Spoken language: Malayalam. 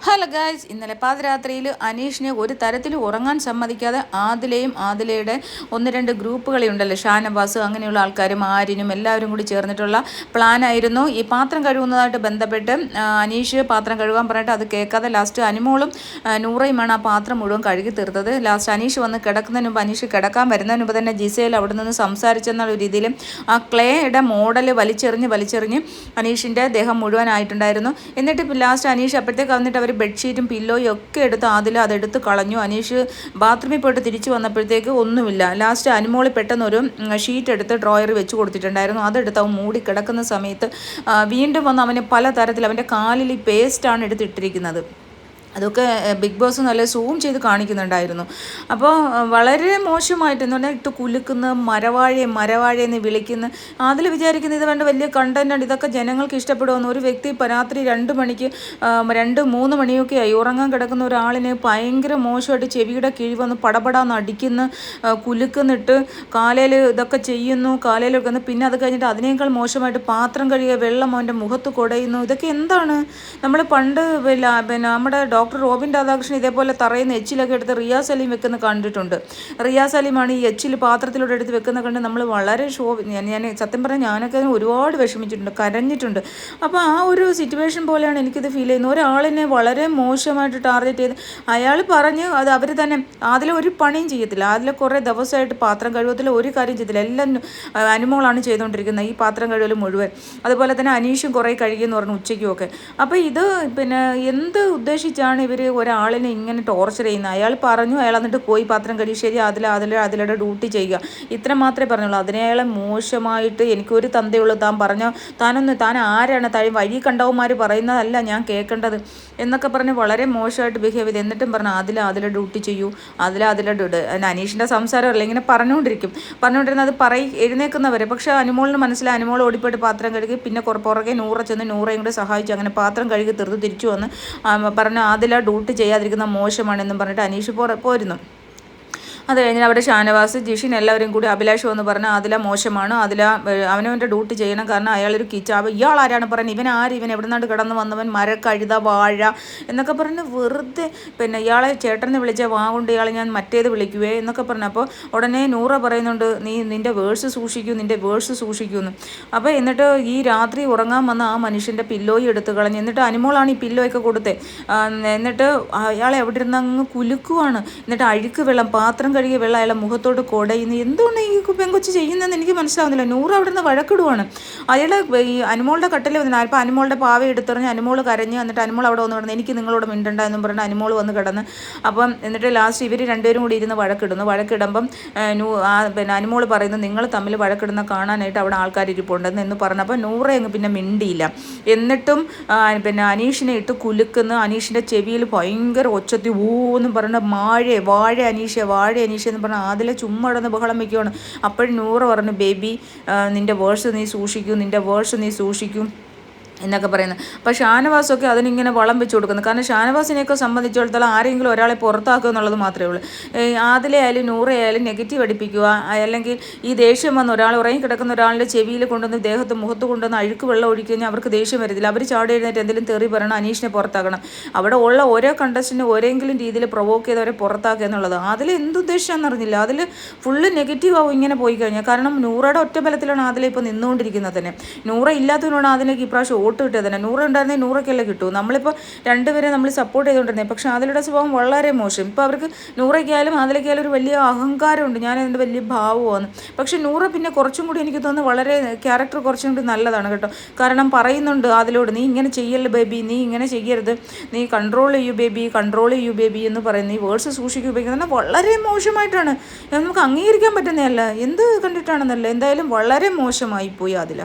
ഹലോ ഗായ്സ്, ഇന്നലെ പാതിരാത്രിയിൽ അനീഷിനെ ഒരു തരത്തിലും ഉറങ്ങാൻ സമ്മതിക്കാതെ ആദിലയുടെ ഒന്ന് രണ്ട് ഗ്രൂപ്പുകളെ ഉണ്ടല്ലോ, ഷാനവാസ് അങ്ങനെയുള്ള ആൾക്കാരും ആര്യനും എല്ലാവരും കൂടി ചേർന്നിട്ടുള്ള പ്ലാനായിരുന്നു ഈ പാത്രം കഴുകുന്നതായിട്ട് ബന്ധപ്പെട്ട്. അനീഷ് പാത്രം കഴുകാൻ പറഞ്ഞിട്ട് അത് കേൾക്കാതെ ലാസ്റ്റ് അനുമോളും നൂറയുമാണ് ആ പാത്രം മുഴുവൻ കഴുകി തീർത്തത്. ലാസ്റ്റ് അനീഷ് വന്ന് കിടക്കുന്നതിന് മുമ്പ്, അനീഷ് കിടക്കാൻ വരുന്നതിന് മുമ്പ് തന്നെ ജിസയിൽ അവിടെ നിന്ന് സംസാരിച്ചെന്നുള്ള രീതിയിൽ ആ ക്ലേയുടെ മോഡൽ വലിച്ചെറിഞ്ഞ് അനീഷിൻ്റെ ദേഹം മുഴുവനായിട്ടുണ്ടായിരുന്നു. എന്നിട്ട് ലാസ്റ്റ് അനീഷ് അപ്പോഴത്തേക്ക് വന്നിട്ട് അവർ ബെഡ്ഷീറ്റും പില്ലോയും ഒക്കെ എടുത്ത് അതെടുത്ത് കളഞ്ഞു. അനീഷ് ബാത്റൂമിൽ പോയിട്ട് തിരിച്ചു വന്നപ്പോഴത്തേക്ക് ഒന്നുമില്ല. ലാസ്റ്റ് അനുമോളി പെട്ടെന്നൊരു ഷീറ്റ് എടുത്ത് ഡ്രോയറിൽ വെച്ച് കൊടുത്തിട്ടുണ്ടായിരുന്നു. അതെടുത്ത് അവൻ മൂടി കിടക്കുന്ന സമയത്ത് വീണ്ടും വന്ന് അവന് പലതരത്തിൽ അവൻ്റെ കാലിൽ ഈ പേസ്റ്റാണ് എടുത്തിട്ടിരിക്കുന്നത്. അതൊക്കെ ബിഗ് ബോസ് നല്ല സൂം ചെയ്ത് കാണിക്കുന്നുണ്ടായിരുന്നു. അപ്പോൾ വളരെ മോശമായിട്ട് എന്ന് പറഞ്ഞാൽ ഇട്ട് കുലുക്കുന്ന മരവാഴയെന്ന് വിളിക്കുന്ന അതിൽ വിചാരിക്കുന്ന ഇത് വേണ്ട വലിയ കണ്ടൻറ്റാണ്, ഇതൊക്കെ ജനങ്ങൾക്ക് ഇഷ്ടപ്പെടുമെന്ന്. ഒരു വ്യക്തി രാത്രി 2 മണിക്ക് 2-3 മണിയൊക്കെ ആയി ഉറങ്ങാൻ കിടക്കുന്ന ഒരാളിനെ ഭയങ്കര മോശമായിട്ട് ചെവിയുടെ കീഴ് വന്ന് പടപടാന്ന് അടിക്കുന്ന, കുലുക്കുന്നിട്ട് കാലയിൽ ഇതൊക്കെ ചെയ്യുന്നു, കാലയിലൊക്കെ വന്ന് പിന്നെ അത് കഴിഞ്ഞിട്ട് അതിനേക്കാൾ മോശമായിട്ട് പാത്രം കഴുകിയ വെള്ളം അവൻ്റെ മുഖത്ത് കുടയുന്നു. ഇതൊക്കെ എന്താണ്? നമ്മൾ പണ്ട് പിന്നെ നമ്മുടെ ഡോക്ടർ റോബിൻ രാധാകൃഷ്ണൻ ഇതേപോലെ തറയുന്ന എച്ചിലൊക്കെ എടുത്ത് റിയാസ് സലീം വെക്കുന്ന കണ്ടിട്ടുണ്ട്. റിയാസ് സലീമാണ് ഈ എച്ചിൽ പാത്രത്തിലൂടെ എടുത്ത് വെക്കുന്ന കണ്ട് നമ്മൾ വളരെ ഞാൻ സത്യം പറഞ്ഞാൽ ഞാനൊക്കെ അതിന് ഒരുപാട് വിഷമിച്ചിട്ടുണ്ട്, കരഞ്ഞിട്ടുണ്ട്. അപ്പോൾ ആ ഒരു സിറ്റുവേഷൻ പോലെയാണ് എനിക്കിത് ഫീൽ ചെയ്യുന്നത്. ഒരാളിനെ വളരെ മോശമായിട്ട് ടാർഗറ്റ് ചെയ്ത് അയാൾ പറഞ്ഞ് അത് അവർ തന്നെ അതിലൊരു പണിയും ചെയ്യത്തില്ല. അതിൽ കുറേ ദിവസമായിട്ട് പാത്രം കഴുകത്തിൽ ഒരു കാര്യം ചെയ്തില്ല, എല്ലാം അനുമോളാണ് ചെയ്തുകൊണ്ടിരിക്കുന്നത് ഈ പാത്രം കഴുകൽ മുഴുവൻ. അതുപോലെ തന്നെ അനീഷും കുറേ കഴുകിയെന്ന് പറഞ്ഞു ഉച്ചയ്ക്കുമൊക്കെ. അപ്പോൾ ഇത് പിന്നെ എന്ത് ഉദ്ദേശിച്ചാണ് ഇവർ ഒരാളിനെ ഇങ്ങനെ ടോർച്ചർ ചെയ്യുന്നത്? അയാൾ പറഞ്ഞു, അയാൾ എന്നിട്ട് പോയി പാത്രം കഴുകി, ശരി അതിലൂടെ ഡ്യൂട്ടി ചെയ്യുക, ഇത്ര മാത്രമേ പറഞ്ഞുള്ളൂ. അതിനെ അയാളെ മോശമായിട്ട് എനിക്കൊരു തന്തയുള്ളൂ, താൻ ആരാണ്, വഴി കണ്ടവന്മാർ പറയുന്നതല്ല ഞാൻ കേൾക്കേണ്ടത് എന്നൊക്കെ പറഞ്ഞ് വളരെ മോശമായിട്ട് ബിഹേവ് ചെയ്ത്. എന്നിട്ടും പറഞ്ഞു അതിലെ ഡ്യൂട്ടി ചെയ്യൂ, അതിലെ ഡ്യൂട്ടി. അനീഷിൻ്റെ സംസാരമല്ല, ഇങ്ങനെ പറഞ്ഞുകൊണ്ടിരുന്നത് എഴുന്നേക്കുന്നവരെ. പക്ഷേ അനുമോളിന് മനസ്സിലായി, അനുമോൾ ഓടിപ്പോയിട്ട് പാത്രം കഴുകി, പിന്നെ പുറകെ നൂറയും കൂടെ സഹായിച്ചു, അങ്ങനെ പാത്രം കഴുകി തീർത്ത് തിരിച്ചു വന്ന് പറഞ്ഞു ഡ്യൂട്ടി ചെയ്യാതിരിക്കുന്ന മോശമാണെന്നും പറഞ്ഞിട്ട് അനീഷ് പോരുന്നു. അത് കഴിഞ്ഞാൽ അവിടെ ഷാനവാസ്, ജിഷിൻ എല്ലാവരും കൂടി അഭിലാഷ് എന്ന് പറഞ്ഞാൽ അതില മോശമാണ്, അവനവൻ്റെ ഡ്യൂട്ടി ചെയ്യണം, കാരണം അയാളൊരു കിച്ചാവ്. ഇയാൾ ആരാണ് പറയുന്നത്, ഇവൻ എവിടെ നിന്നാണ്ട് കിടന്ന് വന്നവൻ, മരക്കഴുത വാഴ എന്നൊക്കെ പറഞ്ഞ് വെറുതെ പിന്നെ ഇയാളെ ചേട്ടനെ വിളിച്ച വാ കൊണ്ട് ഇയാളെ ഞാൻ മറ്റേത് വിളിക്കുവേ എന്നൊക്കെ പറഞ്ഞു. അപ്പോൾ ഉടനെ നൂറ പറയുന്നുണ്ട്, നിൻ്റെ വേഴ്സ് സൂക്ഷിക്കുമെന്ന്. അപ്പോൾ എന്നിട്ട് ഈ രാത്രി ഉറങ്ങാൻ വന്ന ആ മനുഷ്യൻ്റെ പില്ലോയി എടുത്ത് കളഞ്ഞ്, എന്നിട്ട് അനുമോളാണ് ഈ പില്ലോയൊക്കെ കൊടുത്തത്. എന്നിട്ട് അയാളെ എവിടെ ഇരുന്ന് അങ്ങ് കുലുക്കുവാണ്. എന്നിട്ട് അഴുക്ക് വെള്ളം, പാത്രം കഴുകിയ വെള്ളം അയാളെ മുഖത്തോട്ട് കുടയുന്നു. എന്തുകൊണ്ട് ഈ പെങ്കൊച്ച് ചെയ്യുന്നതെന്ന് എനിക്ക് മനസ്സിലാവുന്നില്ല. നൂറ് അവിടെ നിന്ന് വഴക്കിടുവാണ്. അയാൾ ഈ അനുമോളുടെ കട്ടലിൽ വന്നില്ല. അപ്പോൾ അനുമോളുടെ പാവ എടുത്തെറിഞ്ഞ് അനുമോൾ കരഞ്ഞ്, എന്നിട്ട് അനുമോൾ അവിടെ വന്ന് കിടന്ന് എനിക്ക് നിങ്ങളോട് മിണ്ടണ്ട എന്നും പറഞ്ഞ് അനുമോൾ വന്ന് കിടന്ന്. അപ്പം എന്നിട്ട് ലാസ്റ്റ് ഇവർ രണ്ടുപേരും കൂടി ഇരുന്ന് വഴക്കിടുമ്പം പിന്നെ അനുമോൾ പറയുന്നത് നിങ്ങൾ തമ്മിൽ വഴക്കിടുന്ന കാണാനായിട്ട് അവിടെ ആൾക്കാർ ഇരിപ്പുണ്ടെന്ന് എന്ന് പറഞ്ഞപ്പോൾ നൂറെ അങ്ങ് പിന്നെ മിണ്ടിയില്ല. എന്നിട്ടും പിന്നെ അനീഷിനെ ഇട്ട് കുലുക്കുന്ന, അനീഷിൻ്റെ ചെവിയിൽ ഭയങ്കര ഒച്ചത്തി ഊന്നും പറഞ്ഞ വാഴ അനീഷ് എന്ന് പറഞ്ഞാൽ അതിലെ ചുമ്മാ ഇടന്ന് ബഹളം വയ്ക്കുകയാണ്. അപ്പോഴും നൂറ് പറഞ്ഞു, ബേബി നിൻ്റെ വേഴ്സ് നീ സൂക്ഷിക്കും എന്നൊക്കെ പറയുന്നത്. അപ്പോൾ ഷാനവാസൊക്കെ അതിനിങ്ങനെ വളം വെച്ച് കൊടുക്കുന്നത്. കാരണം ഷാനവാസിനെയൊക്കെ സംബന്ധിച്ചിടത്തോളം ആരെങ്കിലും ഒരാളെ പുറത്താക്കുക എന്നുള്ളത് മാത്രമേ ഉള്ളൂ. അതിലെ ആയാലും നൂറയായാലും നെഗറ്റീവ് അടിപ്പിക്കുക, അല്ലെങ്കിൽ ഈ ദേഷ്യം വന്ന് ഉറങ്ങി കിടക്കുന്ന ഒരാളുടെ ചെവിയിൽ കൊണ്ടുവന്ന് ദേഹത്ത് മുഖത്ത് കൊണ്ടുവന്ന് അഴുക്ക് വെള്ളം ഒഴിക്കുക കഴിഞ്ഞാൽ അവർക്ക് ദേഷ്യം വരത്തില്ല. അവർ ചാടി എഴുന്നേറ്റ് എന്തെങ്കിലും തെറി പറയണം, അനീഷിനെ പുറത്താക്കണം. അവിടെ ഉള്ള ഓരോ കണ്ടസ്റ്റിനും ഓരെങ്കിലും രീതിയിൽ പ്രൊവോക്ക് ചെയ്തവരെ പുറത്താക്കുക എന്നുള്ളത് അതിൽ എന്തുദ്ദേശമാണെന്ന് അറിഞ്ഞില്ല. അതിൽ ഫുള്ള് നെഗറ്റീവ് ആവും ഇങ്ങനെ പോയി കഴിഞ്ഞാൽ. കാരണം നൂറയുടെ ഒറ്റ ബലത്തിലാണ് അതിലിപ്പോൾ നിന്നുകൊണ്ടിരിക്കുന്നത് തന്നെ. നൂറ ഇല്ലാത്തതിനോട് അതിലേക്ക് ഇപ്രാവശ്യം വോട്ട് കിട്ടിയത് തന്നെ. നൂറ് ഉണ്ടായിരുന്നെങ്കിൽ നൂറൊക്കെയല്ലേ കിട്ടൂ. നമ്മളിപ്പോൾ രണ്ടുപേരെ നമ്മൾ സപ്പോർട്ട് ചെയ്തുകൊണ്ടിരുന്നത്. പക്ഷേ അതിലൂടെ സ്വഭാവം വളരെ മോശം. ഇപ്പോൾ അവർക്ക് നൂറയ്ക്കായാലും അതിലേക്കായാലും ഒരു വലിയ അഹങ്കാരമുണ്ട്, ഞാൻ അതിൻ്റെ വലിയ ഭാവമാണ്. പക്ഷേ നൂറ പിന്നെ കുറച്ചും കൂടി എനിക്ക് തോന്നുന്നു വളരെ ക്യാരക്ടർ കുറച്ചും കൂടി നല്ലതാണ് കേട്ടോ. കാരണം പറയുന്നുണ്ട് അതിലൂടെ, നീ ഇങ്ങനെ ചെയ്യല്ലേ ബേബി, നീ ഇങ്ങനെ ചെയ്യരുത്, നീ കൺട്രോൾ ചെയ്യൂ ബേബി എന്ന് പറയുന്നത്. ഈ വേർഡ്സ് സൂക്ഷിക്കുക ഉപയോഗിക്കുന്നത് വളരെ മോശമായിട്ടാണ്, നമുക്ക് അംഗീകരിക്കാൻ പറ്റുന്നതല്ല. എന്ത് കണ്ടിട്ടാണെന്നല്ല, എന്തായാലും വളരെ മോശമായി പോയി അതില.